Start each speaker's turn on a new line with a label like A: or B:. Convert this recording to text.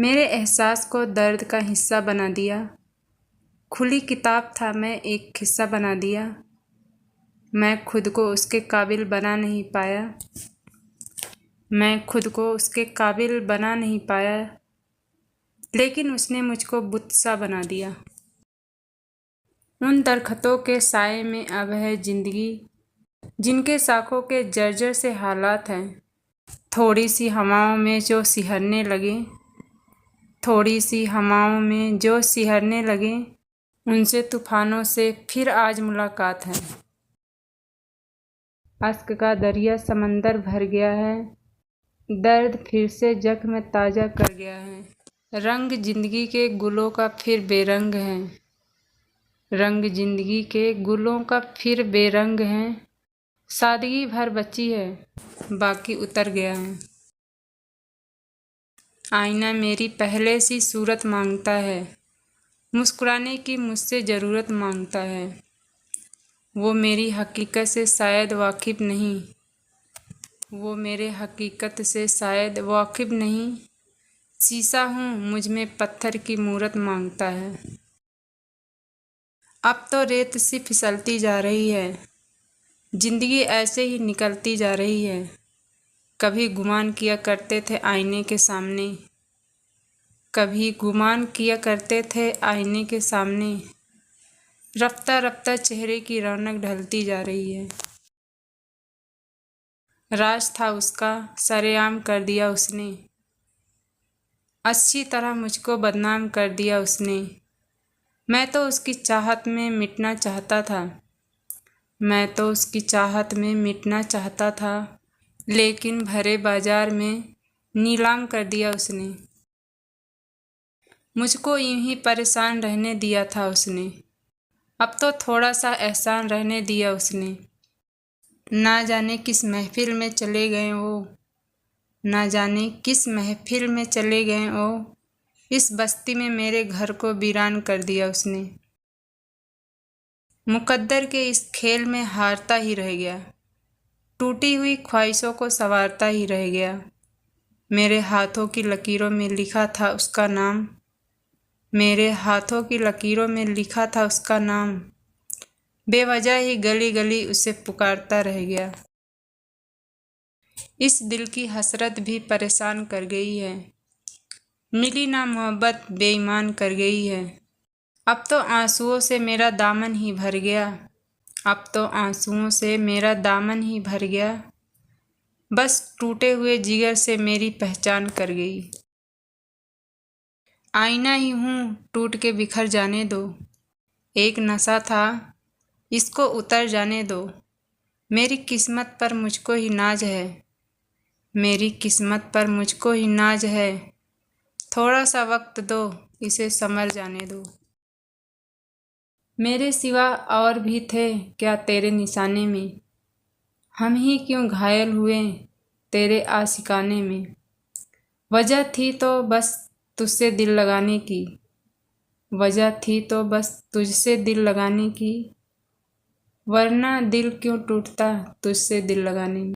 A: मेरे एहसास को दर्द का हिस्सा बना दिया। खुली किताब था, मैं एक किस्सा बना दिया। मैं खुद को उसके काबिल बना नहीं पाया। मैं खुद को उसके काबिल बना नहीं पाया, लेकिन उसने मुझको बुत सा बना दिया। उन दरख्तों के साए में अब है जिंदगी, जिनके शाखों के जर्जर से हालात हैं। थोड़ी सी हवाओं में जो सिहरने लगे, थोड़ी सी हवाओं में जो सिहरने लगे, उनसे तूफानों से फिर आज मुलाकात है। अश्क का दरिया समंदर भर गया है, दर्द फिर से जख्म ताज़ा कर गया है। रंग जिंदगी के गुलों का फिर बेरंग है, रंग जिंदगी के गुलों का फिर बेरंग है। सादगी भर बची है, बाकी उतर गया है। आईना मेरी पहले सी सूरत मांगता है, मुस्कुराने की मुझसे ज़रूरत मांगता है। वो मेरी हकीकत से शायद वाकिफ़ नहीं, वो मेरे हकीकत से शायद वाकिफ़ नहीं। शीशा हूँ, मुझ में पत्थर की मूरत मांगता है। अब तो रेत सी फिसलती जा रही है, जिंदगी ऐसे ही निकलती जा रही है। कभी गुमान किया करते थे आईने के सामने, कभी गुमान किया करते थे आईने के सामने। रफ्ता रफ्ता चेहरे की रौनक ढलती जा रही है। राज था उसका, सरेआम कर दिया उसने। अच्छी तरह मुझको बदनाम कर दिया उसने। मैं तो उसकी चाहत में मिटना चाहता था, मैं तो उसकी चाहत में मिटना चाहता था, लेकिन भरे बाजार में नीलाम कर दिया उसने। मुझको यूं ही परेशान रहने दिया था उसने, अब तो थोड़ा सा एहसान रहने दिया उसने। ना जाने किस महफिल में चले गए वो, ना जाने किस महफिल में चले गए वो। इस बस्ती में मेरे घर को वीरान कर दिया उसने। मुकद्दर के इस खेल में हारता ही रह गया, टूटी हुई ख्वाहिशों को संवारता ही रह गया। मेरे हाथों की लकीरों में लिखा था उसका नाम, मेरे हाथों की लकीरों में लिखा था उसका नाम। बेवजह ही गली गली उसे पुकारता रह गया। इस दिल की हसरत भी परेशान कर गई है, मिली ना मोहब्बत बेईमान कर गई है। अब तो आंसुओं से मेरा दामन ही भर गया, अब तो आंसुओं से मेरा दामन ही भर गया। बस टूटे हुए जिगर से मेरी पहचान कर गई। आईना ही हूँ, टूट के बिखर जाने दो। एक नशा था, इसको उतर जाने दो। मेरी किस्मत पर मुझको ही नाज है, मेरी किस्मत पर मुझको ही नाज है। थोड़ा सा वक्त दो, इसे समर जाने दो। मेरे सिवा और भी थे क्या तेरे निशाने में, हम ही क्यों घायल हुए तेरे आशिकाने में। वजह थी तो बस तुझसे दिल लगाने की, वजह थी तो बस तुझसे दिल लगाने की, वरना दिल क्यों टूटता तुझसे दिल लगाने में।